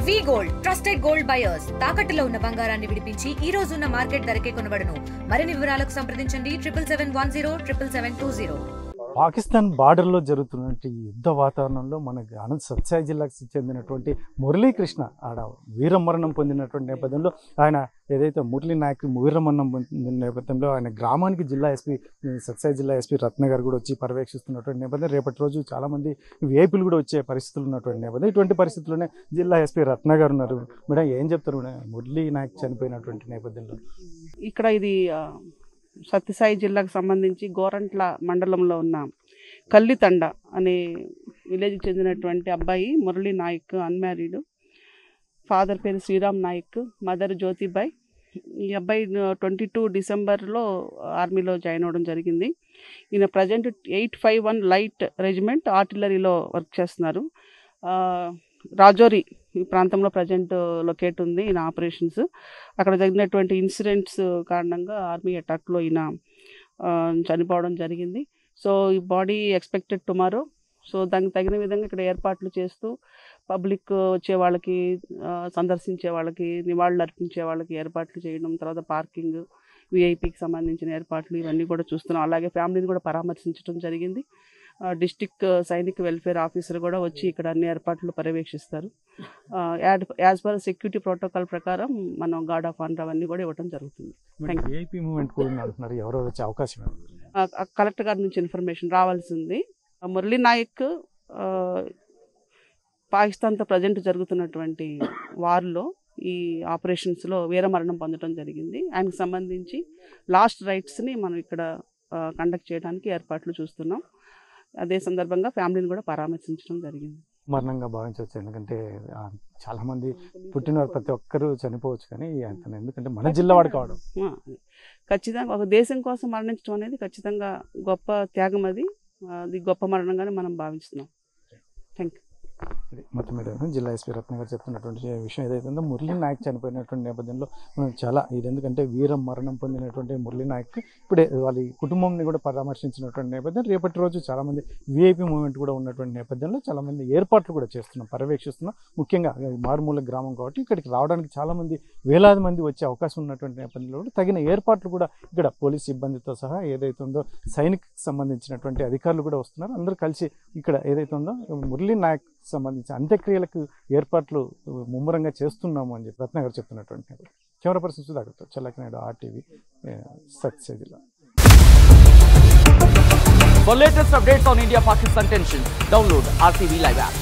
వి gold trusted gold buyers తాకట్టులో ఉన్న బంగారాన్ని విడిపించి ఈ రోజు ఉన్న మార్కెట్ ధరకే కొనబడును. మరిన్ని వివరాలకు సంప్రదించండి 7710772020. పాకిస్తాన్ బార్డర్లో జరుగుతున్నటువంటి యుద్ధ వాతావరణంలో మనకి అనంత సత్సాయి జిల్లాకు చెందినటువంటి మురళీకృష్ణ ఆడ వీరమరణం పొందినటువంటి నేపథ్యంలో ఆయన ఏదైతే మురళీ నాయక్ వీరమరణం పొందిన నేపథ్యంలో ఆయన గ్రామానికి జిల్లా ఎస్పీ సత్సాయి జిల్లా ఎస్పీ రత్న గారు కూడా వచ్చి పర్యవేక్షిస్తున్నటువంటి నేపథ్యం రేపటి రోజు చాలామంది వేపులు కూడా వచ్చే పరిస్థితులు ఉన్నటువంటి నేపథ్యం ఇటువంటి పరిస్థితుల్లోనే జిల్లా ఎస్పీ రత్న గారు ఉన్నారు. మేడం ఏం చెప్తారు మేడం మురళీ నాయక్ చనిపోయినటువంటి నేపథ్యంలో? ఇక్కడ ఇది సత్యసాయి జిల్లాకు సంబంధించి గోరంట్ల మండలంలో ఉన్న కల్లితండ అనే విలేజ్కి చెందినటువంటి అబ్బాయి మురళీ నాయక్, అన్మ్యారీడ్. ఫాదర్ పేరు శ్రీరామ్ నాయక్, మదర్ జ్యోతిబాయ్. ఈ అబ్బాయి 22 డిసెంబర్లో ఆర్మీలో జాయిన్ అవ్వడం జరిగింది. ఈయన ప్రజెంట్ 851 లైట్ రెజిమెంట్ ఆర్టిలరీలో వర్క్ చేస్తున్నారు. రాజోరి ఈ ప్రాంతంలో ప్రజెంట్ లొకేట్ ఉంది ఈయన ఆపరేషన్స్. అక్కడ జరిగినటువంటి ఇన్సిడెంట్స్ కారణంగా ఆర్మీ అటాక్లో ఈయన చనిపోవడం జరిగింది. సో ఈ బాడీ ఎక్స్పెక్టెడ్ టుమారో. సో దానికి తగిన విధంగా ఇక్కడ ఏర్పాట్లు చేస్తూ పబ్లిక్ వచ్చే వాళ్ళకి, సందర్శించే వాళ్ళకి, నివాళులు అర్పించే వాళ్ళకి ఏర్పాట్లు చేయడం, తర్వాత పార్కింగ్, విఐపికి సంబంధించిన ఏర్పాట్లు ఇవన్నీ కూడా చూస్తున్నాం. అలాగే ఫ్యామిలీని కూడా పరామర్శించడం జరిగింది. డిస్టిక్ సైనిక్ వెల్ఫేర్ ఆఫీసర్ కూడా వచ్చి ఇక్కడ అన్ని ఏర్పాట్లు పర్యవేక్షిస్తారు. యాజ్ పర్ సెక్యూరిటీ ప్రోటోకాల్ ప్రకారం మనం గార్డ్ ఆఫ్ ఆనర్ అవన్నీ కూడా ఇవ్వడం జరుగుతుంది. కలెక్టర్ గారి నుంచి ఇన్ఫర్మేషన్ రావాల్సింది. మురళీ నాయక్ పాకిస్తాన్తో ప్రజెంట్ జరుగుతున్నటువంటి వార్లో ఈ ఆపరేషన్స్లో వీరమరణం పొందడం జరిగింది. ఆయనకు సంబంధించి లాస్ట్ రైట్స్ని మనం ఇక్కడ కండక్ట్ చేయడానికి ఏర్పాట్లు చూస్తున్నాం. అదే సందర్భంగా ఫ్యామిలీని కూడా పరామర్శించడం జరిగింది. మరణంగా భావించవచ్చు, ఎందుకంటే చాలామంది పుట్టినవారు ప్రతి ఒక్కరూ చనిపోవచ్చు, కానీ ఎందుకంటే మన జిల్లా వాడు కావడం ఖచ్చితంగా ఒక దేశం కోసం మరణించడం అనేది ఖచ్చితంగా గొప్ప త్యాగం. అది గొప్ప మరణంగానే మనం భావిస్తున్నాం. Thank you. మొత్తం మీద జిల్లా ఎస్పీ రత్న గారు చెప్తున్నటువంటి విషయం ఏదైతే ఉందో మురళీ నాయక్ చనిపోయినటువంటి నేపథ్యంలో మనం చాలా ఇది, ఎందుకంటే వీర మరణం పొందినటువంటి మురళీ నాయక్ ఇప్పుడే వాళ్ళ కుటుంబంని కూడా పరామర్శించినటువంటి నేపథ్యం రేపటి రోజు చాలామంది విఐపి మూవ్మెంట్ కూడా ఉన్నటువంటి నేపథ్యంలో చాలామంది ఏర్పాట్లు కూడా చేస్తున్నాం, పర్యవేక్షిస్తున్నాం. ముఖ్యంగా మారుమూల గ్రామం కాబట్టి ఇక్కడికి రావడానికి చాలామంది వేలాది మంది వచ్చే అవకాశం ఉన్నటువంటి నేపథ్యంలో కూడా తగిన ఏర్పాట్లు కూడా ఇక్కడ పోలీస్ సిబ్బందితో సహా ఏదైతే ఉందో సైనిక్ సంబంధించినటువంటి అధికారులు కూడా వస్తున్నారు. అందరూ కలిసి ఇక్కడ ఏదైతే ఉందో మురళీ నాయక్ సంబంధించి అంత్యక్రియలకు ఏర్పాట్లు ముమ్మరంగా చేస్తున్నాము అని చెప్పి రత్న గారు చెప్తున్నటువంటి camera person సుధాకర్తో చల్లకి Naidu, RTV, Sathya Sai జిల్లా. For latest updates on India-Pakistan tensions, download RTV Live app.